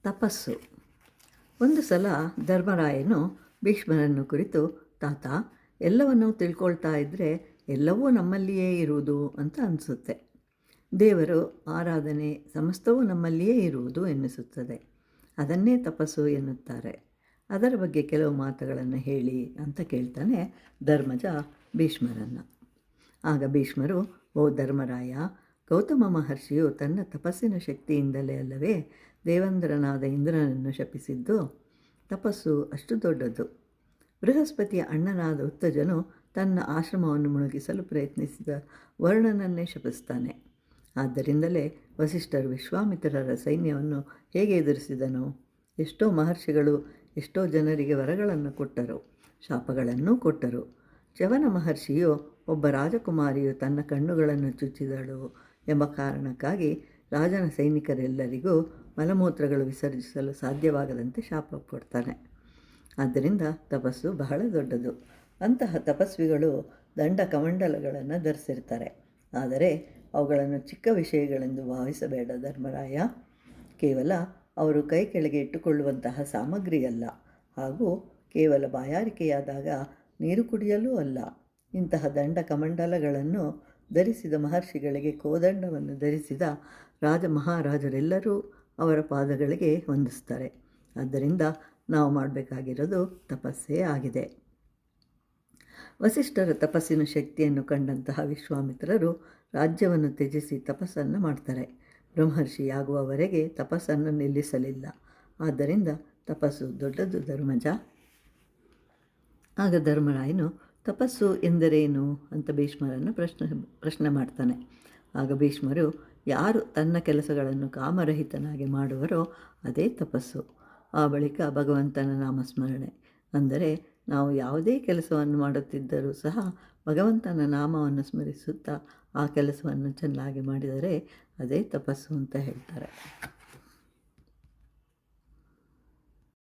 ತಪಸ್ಸು. ಒಂದು ಸಲ ಧರ್ಮರಾಯನು ಭೀಷ್ಮರನ್ನು ಕುರಿತು, ತಾತ, ಎಲ್ಲವನ್ನೂ ತಿಳ್ಕೊಳ್ತಾ ಇದ್ದರೆ ಎಲ್ಲವೂ ನಮ್ಮಲ್ಲಿಯೇ ಇರುವುದು ಅಂತ ಅನಿಸುತ್ತೆ. ದೇವರು, ಆರಾಧನೆ ಸಮಸ್ತವೂ ನಮ್ಮಲ್ಲಿಯೇ ಇರುವುದು ಎನ್ನಿಸುತ್ತದೆ. ಅದನ್ನೇ ತಪಸ್ಸು ಎನ್ನುತ್ತಾರೆ. ಅದರ ಬಗ್ಗೆ ಕೆಲವು ಮಾತುಗಳನ್ನು ಹೇಳಿ ಅಂತ ಕೇಳ್ತಾನೆ ಧರ್ಮಜ ಭೀಷ್ಮರನ್ನು. ಆಗ ಭೀಷ್ಮರು, ಓ ಧರ್ಮರಾಯ, ಗೌತಮ ಮಹರ್ಷಿಯು ತನ್ನ ತಪಸ್ಸಿನ ಶಕ್ತಿಯಿಂದಲೇ ಅಲ್ಲವೇ ದೇವೇಂದ್ರನಾದ ಇಂದ್ರನನ್ನು ಶಪಿಸಿದ್ದು. ತಪಸ್ಸು ಅಷ್ಟು ದೊಡ್ಡದು. ಬೃಹಸ್ಪತಿಯ ಅಣ್ಣನಾದ ಉತ್ತಜನು ತನ್ನ ಆಶ್ರಮವನ್ನು ಮುಳುಗಿಸಲು ಪ್ರಯತ್ನಿಸಿದ ವರುಣನನ್ನೇ ಶಪಿಸ್ತಾನೆ. ಆದ್ದರಿಂದಲೇ ವಸಿಷ್ಠರು ವಿಶ್ವಾಮಿತ್ರರ ಸೈನ್ಯವನ್ನು ಹೇಗೆ ಎದುರಿಸಿದನು? ಎಷ್ಟೋ ಮಹರ್ಷಿಗಳು ಎಷ್ಟೋ ಜನರಿಗೆ ವರಗಳನ್ನು ಕೊಟ್ಟರು, ಶಾಪಗಳನ್ನೂ ಕೊಟ್ಟರು. ಚ್ಯವನ ಮಹರ್ಷಿಯು ಒಬ್ಬ ರಾಜಕುಮಾರಿಯು ತನ್ನ ಕಣ್ಣುಗಳನ್ನು ಚುಚ್ಚಿದಳು ಎಂಬ ಕಾರಣಕ್ಕಾಗಿ ರಾಜನ ಸೈನಿಕರೆಲ್ಲರಿಗೂ ಮಲಮೂತ್ರಗಳು ವಿಸರ್ಜಿಸಲು ಸಾಧ್ಯವಾಗದಂತೆ ಶಾಪ ಕೊಡ್ತಾನೆ. ಆದ್ದರಿಂದ ತಪಸ್ಸು ಬಹಳ ದೊಡ್ಡದು. ಅಂತಹ ತಪಸ್ವಿಗಳು ದಂಡ ಕಮಂಡಲಗಳನ್ನು ಧರಿಸಿರ್ತಾರೆ. ಆದರೆ ಅವುಗಳನ್ನು ಚಿಕ್ಕ ವಿಷಯಗಳೆಂದು ಭಾವಿಸಬೇಡ ಧರ್ಮರಾಯ. ಕೇವಲ ಅವರು ಕೈ ಕೆಳಗೆ ಇಟ್ಟುಕೊಳ್ಳುವಂತಹ ಸಾಮಗ್ರಿಯಲ್ಲ, ಹಾಗೂ ಕೇವಲ ಬಾಯಾರಿಕೆಯಾದಾಗ ನೀರು ಕುಡಿಯಲೂ ಅಲ್ಲ. ಇಂತಹ ದಂಡ ಕಮಂಡಲಗಳನ್ನು ಧರಿಸಿದ ಮಹರ್ಷಿಗಳಿಗೆ ಕೋದಂಡವನ್ನು ಧರಿಸಿದ ರಾಜ ಮಹಾರಾಜರೆಲ್ಲರೂ ಅವರ ಪಾದಗಳಿಗೆ ವಂದಿಸ್ತಾರೆ. ಆದ್ದರಿಂದ ನಾವು ಮಾಡಬೇಕಾಗಿರೋದು ತಪಸ್ಸೇ ಆಗಿದೆ. ವಸಿಷ್ಠರ ತಪಸ್ಸಿನ ಶಕ್ತಿಯನ್ನು ಕಂಡಂತಹ ವಿಶ್ವಾಮಿತ್ರರು ರಾಜ್ಯವನ್ನು ತ್ಯಜಿಸಿ ತಪಸ್ಸನ್ನು ಮಾಡ್ತಾರೆ. ಬ್ರಹ್ಮರ್ಷಿಯಾಗುವವರೆಗೆ ತಪಸ್ಸನ್ನು ನಿಲ್ಲಿಸಲಿಲ್ಲ. ಆದ್ದರಿಂದ ತಪಸ್ಸು ದೊಡ್ಡದು ಧರ್ಮಜ. ಆಗ ಧರ್ಮರಾಯನು, ತಪಸ್ಸು ಎಂದರೇನು ಅಂತ ಭೀಷ್ಮರನ್ನು ಪ್ರಶ್ನೆ ಮಾಡ್ತಾನೆ. ಆಗ ಭೀಷ್ಮರು, ಯಾರು ತನ್ನ ಕೆಲಸಗಳನ್ನು ಕಾಮರಹಿತನಾಗಿ ಮಾಡುವರೋ ಅದೇ ತಪಸ್ಸು. ಆ ಬಳಿಕ ಭಗವಂತನ ನಾಮಸ್ಮರಣೆ, ಅಂದರೆ ನಾವು ಯಾವುದೇ ಕೆಲಸವನ್ನು ಮಾಡುತ್ತಿದ್ದರೂ ಸಹ ಭಗವಂತನ ನಾಮವನ್ನು ಸ್ಮರಿಸುತ್ತಾ ಆ ಕೆಲಸವನ್ನು ಚೆನ್ನಾಗಿ ಮಾಡಿದರೆ ಅದೇ ತಪಸ್ಸು ಅಂತ ಹೇಳ್ತಾರೆ.